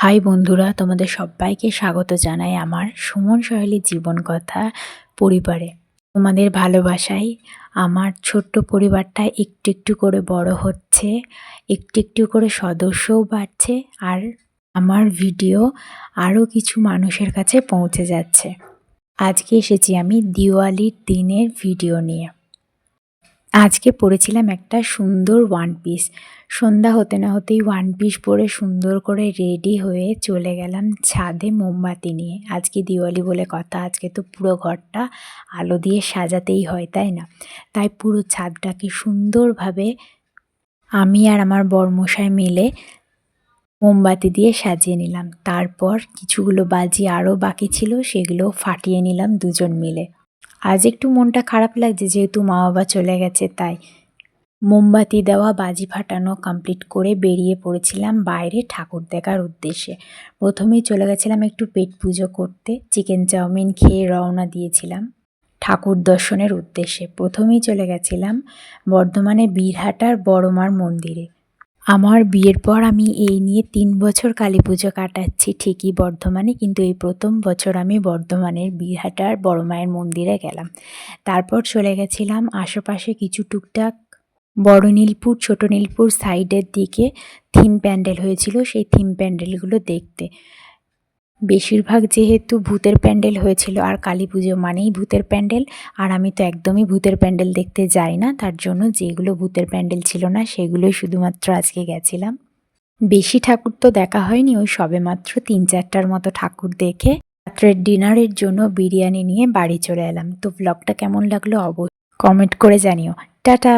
High বন্ধুরা, তোমাদের সবাইকে স্বাগত জানাই আমার সুমন সহেলীর জীবন কথা পরিবারে। তোমাদের ভালোবাসায় আমার ছোট্ট পরিবারটা একটু একটু করে বড় হচ্ছে, একটু একটু করে সদস্যও বাড়ছে, আর আমার ভিডিও আরও কিছু মানুষের কাছে পৌঁছে যাচ্ছে। আজকে এসেছি আমি দিওয়ালির দিনের ভিডিও নিয়ে। আজকে পরেছিলাম একটা সুন্দর ওয়ান পিস। সন্ধ্যা হতে না হতেই ওয়ান পিস পরে সুন্দর করে রেডি হয়ে চলে গেলাম ছাদে মোমবাতি নিয়ে। আজকে দিওয়ালি বলে কথা, আজকে তো পুরো ঘরটা আলো দিয়ে সাজাতেই হয়, তাই না? তাই পুরো ছাদটাকে সুন্দরভাবে আমি আর আমার বরমশাই মিলে মোমবাতি দিয়ে সাজিয়ে নিলাম। তারপর কিছুগুলো বাজি আরও বাকি ছিল, সেগুলো ফাটিয়ে নিলাম দুজন মিলে। আজ একটু মনটা খারাপ লাগছে, যেহেতু মা বাবা চলে গেছে, তাই মোমবাতি দেওয়া বাজি ফাটানো কমপ্লিট করে বেরিয়ে পড়েছিলাম বাইরে ঠাকুর দেখার উদ্দেশ্যে। প্রথমেই চলে গেছিলাম একটু পেট পুজো করতে, চিকেন চাউমিন খেয়ে রওনা দিয়েছিলাম ঠাকুর দর্শনের উদ্দেশ্যে। প্রথমেই চলে গেছিলাম বর্ধমানে বীরহাটার বড়মার মন্দিরে। আমার বিয়ের পর আমি এই নিয়ে 3 বছর কালী পুজো কাটাচ্ছি ঠিকই বর্ধমানে, কিন্তু এই প্রথম বছর আমি বর্ধমানের বীরহাটার বড় মায়ের মন্দিরে গেলাম। তারপর চলে গেছিলাম আশেপাশে কিছু টুকটাক বড় নীলপুর ছোট নীলপুর সাইডের দিকে থিম প্যান্ডেল হয়েছিল, সেই থিম প্যান্ডেলগুলো দেখতে। বেশিরভাগ যেহেতু ভূতের প্যান্ডেল হয়েছিল, আর কালী পুজো মানেই ভূতের প্যান্ডেল, আর আমি তো একদমই ভূতের প্যান্ডেল দেখতে যাই না, তার জন্য যেগুলো ভূতের প্যান্ডেল ছিল না সেগুলোই শুধুমাত্র আজকে গেছিলাম। বেশি ঠাকুর তো দেখা হয়নি, ওই সবেমাত্র 3-4টার মতো ঠাকুর দেখে রাত্রের ডিনারের জন্য বিরিয়ানি নিয়ে বাড়ি চলে এলাম। তো ব্লগটা কেমন লাগলো অবশ্যই কমেন্ট করে জানিও। টাটা।